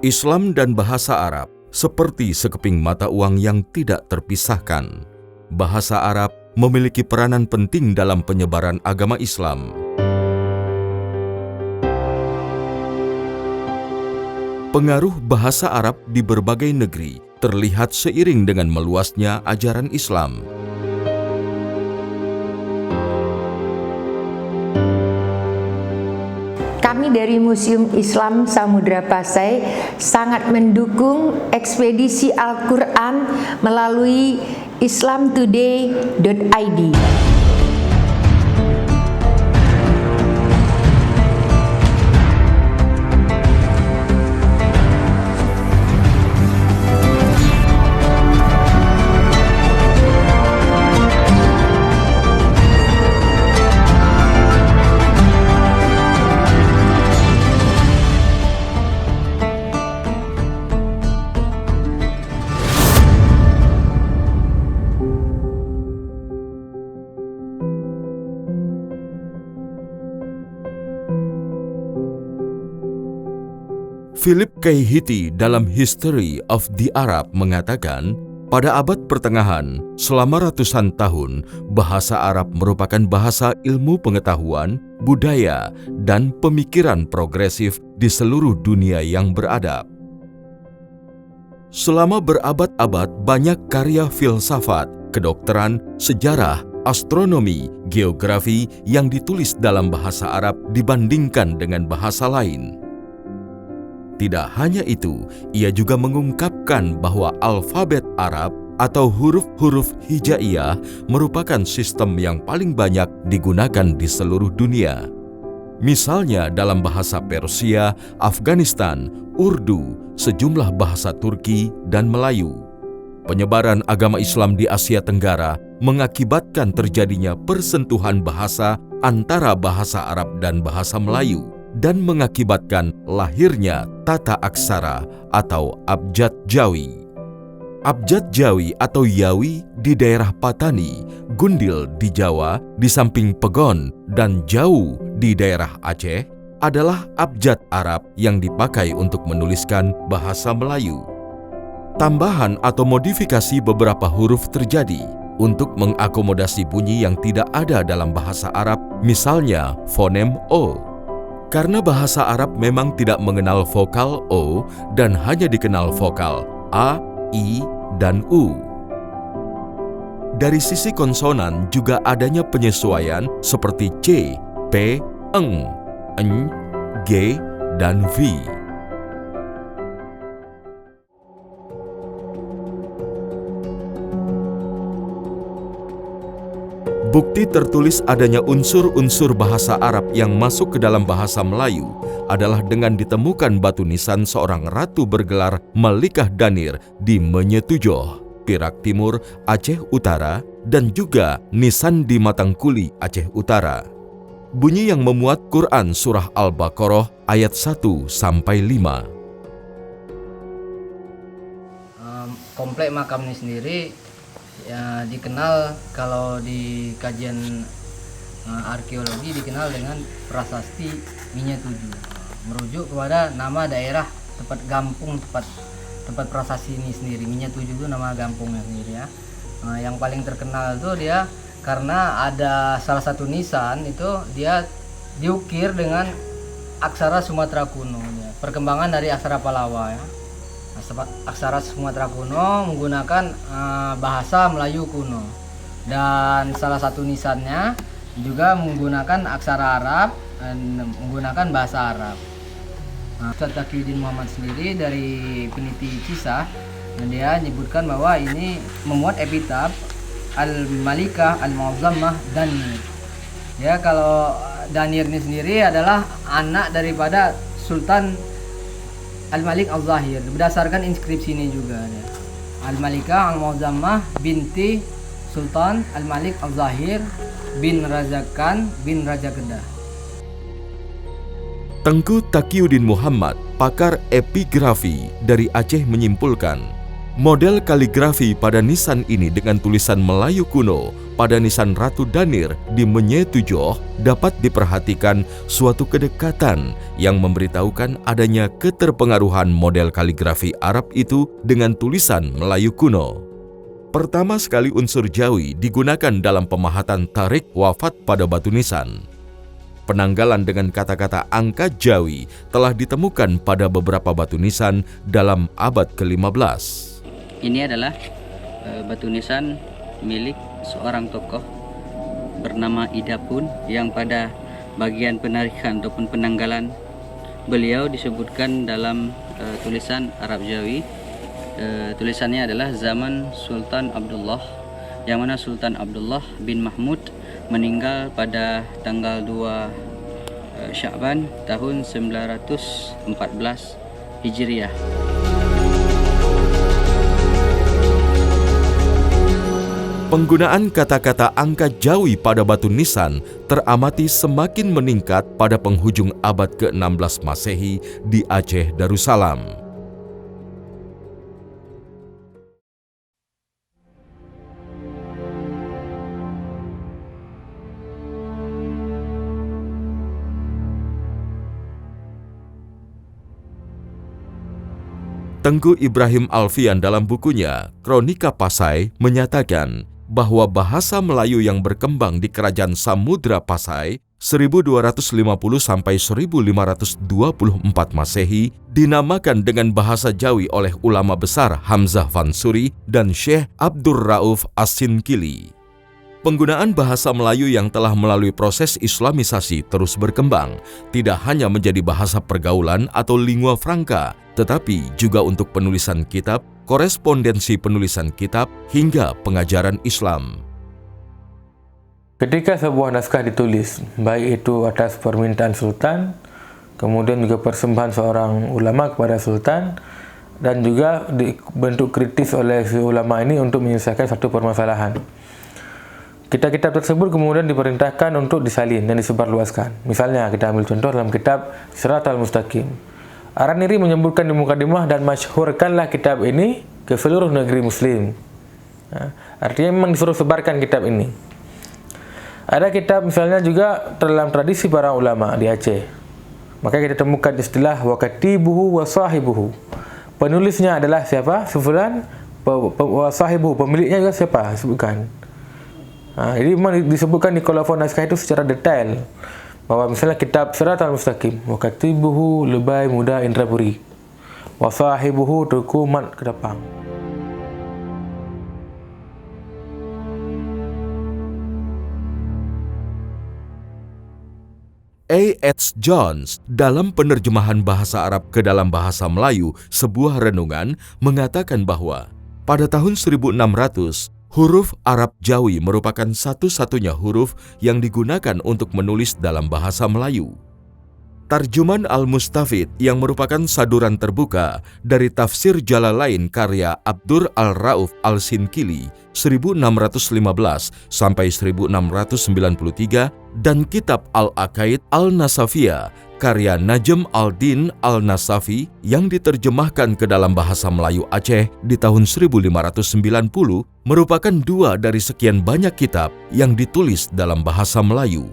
Islam dan bahasa Arab seperti sekeping mata uang yang tidak terpisahkan. Bahasa Arab memiliki peranan penting dalam penyebaran agama Islam. Pengaruh bahasa Arab di berbagai negeri terlihat seiring dengan meluasnya ajaran Islam. Kami dari Museum Islam Samudra Pasai sangat mendukung ekspedisi Al-Quran melalui islamtoday.id. Philip K. Hitti dalam History of the Arab mengatakan, pada abad pertengahan, selama ratusan tahun, bahasa Arab merupakan bahasa ilmu pengetahuan, budaya, dan pemikiran progresif di seluruh dunia yang beradab. Selama berabad-abad, banyak karya filsafat, kedokteran, sejarah, astronomi, geografi yang ditulis dalam bahasa Arab dibandingkan dengan bahasa lain. Tidak hanya itu, ia juga mengungkapkan bahwa alfabet Arab atau huruf-huruf hijaiyah merupakan sistem yang paling banyak digunakan di seluruh dunia. Misalnya dalam bahasa Persia, Afghanistan, Urdu, sejumlah bahasa Turki, dan Melayu. Penyebaran agama Islam di Asia Tenggara mengakibatkan terjadinya persentuhan bahasa antara bahasa Arab dan bahasa Melayu, dan mengakibatkan lahirnya tata aksara atau abjad Jawi. Abjad Jawi atau Yawi di daerah Patani, Gundil di Jawa, di samping Pegon, dan Jau di daerah Aceh adalah abjad Arab yang dipakai untuk menuliskan bahasa Melayu. Tambahan atau modifikasi beberapa huruf terjadi untuk mengakomodasi bunyi yang tidak ada dalam bahasa Arab, misalnya fonem O. Karena bahasa Arab memang tidak mengenal vokal O dan hanya dikenal vokal A, I, dan U. Dari sisi konsonan juga adanya penyesuaian seperti C, P, Eng, N, G, dan V. Bukti tertulis adanya unsur-unsur bahasa Arab yang masuk ke dalam bahasa Melayu adalah dengan ditemukan batu nisan seorang ratu bergelar Malikah Danir di Menyetujoh, Perak Timur, Aceh Utara, dan juga nisan di Matangkuli, Aceh Utara. Bunyi yang memuat Quran Surah Al-Baqarah ayat 1-5. Komplek makam ini sendiri ya, dikenal kalau di kajian arkeologi dikenal dengan prasasti Minyak-Tujuh, merujuk kepada nama daerah tempat gampung tempat prasasti ini sendiri. Minyak-Tujuh itu nama gampungnya sendiri ya. Yang paling terkenal itu dia karena ada salah satu nisan itu dia diukir dengan aksara Sumatera kuno ya. Perkembangan dari aksara Palawa ya. Aksara Sumatera kuno menggunakan bahasa Melayu kuno, dan salah satu nisannya juga menggunakan aksara Arab dan menggunakan bahasa Arab. Ustaz Taqiyuddin Muhammad sendiri dari peneliti kisah, dan dia menyebutkan bahwa ini memuat epitaf Al-Malikah Al-Mu'azzamah Danir. Ya, kalau Danir ini sendiri adalah anak daripada Sultan Al-Malik Al-Zahir, berdasarkan inskripsi ini juga ada. Al-Malikah Al-Mu'azzamah binti Sultan Al-Malik Al-Zahir bin Raja Khan bin Raja Kedah. Tengku Taqiyuddin Muhammad, pakar epigrafi dari Aceh menyimpulkan, Model kaligrafi pada nisan ini dengan tulisan Melayu kuno pada nisan Ratu Danir di Menyetujoh dapat diperhatikan suatu kedekatan yang memberitahukan adanya keterpengaruhan model kaligrafi Arab itu dengan tulisan Melayu kuno. Pertama sekali unsur Jawi digunakan dalam pemahatan tarik wafat pada batu nisan. Penanggalan dengan kata-kata angka Jawi telah ditemukan pada beberapa batu nisan dalam abad ke-15. Ini adalah batu nisan milik seorang tokoh bernama Idapun yang pada bagian penarikan ataupun penanggalan beliau disebutkan dalam tulisan Arab Jawi. Tulisannya adalah zaman Sultan Abdullah, yang mana Sultan Abdullah bin Mahmud meninggal pada tanggal 2 Sya'ban tahun 914 Hijriah. Penggunaan kata-kata angka Jawi pada batu nisan teramati semakin meningkat pada penghujung abad ke-16 Masehi di Aceh Darussalam. Tengku Ibrahim Alfian dalam bukunya Kronika Pasai menyatakan bahwa bahasa Melayu yang berkembang di Kerajaan Samudra Pasai 1250 sampai 1524 Masehi dinamakan dengan bahasa Jawi oleh ulama besar Hamzah Fansuri dan Syekh Abdur Rauf As-Sinkili. Penggunaan bahasa Melayu yang telah melalui proses islamisasi terus berkembang, tidak hanya menjadi bahasa pergaulan atau lingua franca, tetapi juga untuk penulisan kitab, korespondensi penulisan kitab, hingga pengajaran Islam. Ketika sebuah naskah ditulis, baik itu atas permintaan sultan, kemudian juga persembahan seorang ulama kepada sultan, dan juga dibentuk kritis oleh si ulama ini untuk menyelesaikan satu permasalahan. Kitab-kitab tersebut kemudian diperintahkan untuk disalin dan disebarluaskan. Misalnya, kita ambil contoh dalam kitab Siratal Mustaqim. Ar-Niri menyebutkan di mukadimah dan masyhurkanlah kitab ini ke seluruh negeri muslim. Artinya memang disuruh sebarkan kitab ini. Ada kitab misalnya juga dalam tradisi para ulama di Aceh. Maka kita temukan istilah wa katibuhu wa sahibuhu. Penulisnya adalah siapa? Sefulan, wa sahibuhu, pemiliknya juga siapa? Sebutkan. Jadi memang disebutkan di kolofon naskah itu secara detail bahwa misalnya kitab Siratal Mustaqim wa katibuhu Lebay Muda Indrapuri wa sahibuhu Tuku Mat Kedapang. A.H. Jones dalam penerjemahan bahasa Arab ke dalam bahasa Melayu sebuah renungan mengatakan bahwa pada tahun 1600 huruf Arab Jawi merupakan satu-satunya huruf yang digunakan untuk menulis dalam bahasa Melayu. Tarjuman Al-Mustafid yang merupakan saduran terbuka dari tafsir Jalalain karya Abdur Al-Rauf Al-Sinkili 1615 sampai 1693 dan kitab Al-Aqaid Al-Nasafiyah karya Najm Al-Din Al-Nasafi yang diterjemahkan ke dalam bahasa Melayu Aceh di tahun 1590 merupakan dua dari sekian banyak kitab yang ditulis dalam bahasa Melayu.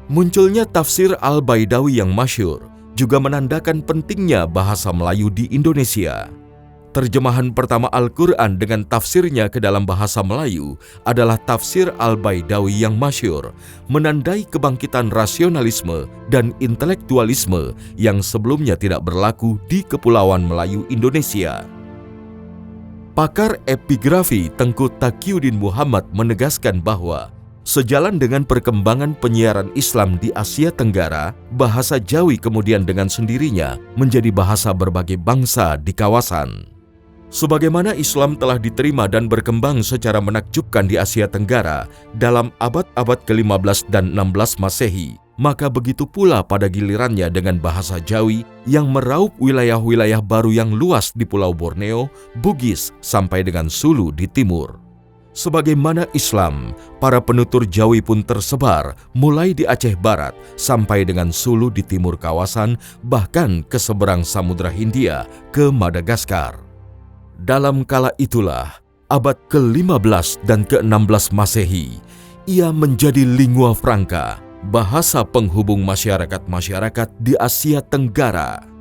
Munculnya tafsir Al-Baidawi yang masyhur juga menandakan pentingnya bahasa Melayu di Indonesia. Terjemahan pertama Al-Quran dengan tafsirnya ke dalam bahasa Melayu adalah tafsir Al-Baidawi yang masyhur, menandai kebangkitan rasionalisme dan intelektualisme yang sebelumnya tidak berlaku di Kepulauan Melayu Indonesia. Pakar epigrafi Tengku Taqiyuddin Muhammad menegaskan bahwa sejalan dengan perkembangan penyiaran Islam di Asia Tenggara, bahasa Jawi kemudian dengan sendirinya menjadi bahasa berbagai bangsa di kawasan. Sebagaimana Islam telah diterima dan berkembang secara menakjubkan di Asia Tenggara dalam abad-abad ke-15 dan 16 Masehi, maka begitu pula pada gilirannya dengan bahasa Jawi yang meraup wilayah-wilayah baru yang luas di Pulau Borneo, Bugis, sampai dengan Sulu di timur. Sebagaimana Islam, para penutur Jawi pun tersebar mulai di Aceh Barat sampai dengan Sulu di timur kawasan, bahkan ke seberang Samudra Hindia ke Madagaskar. Dalam kala itulah, abad ke-15 dan ke-16 Masehi, ia menjadi lingua franca, bahasa penghubung masyarakat-masyarakat di Asia Tenggara.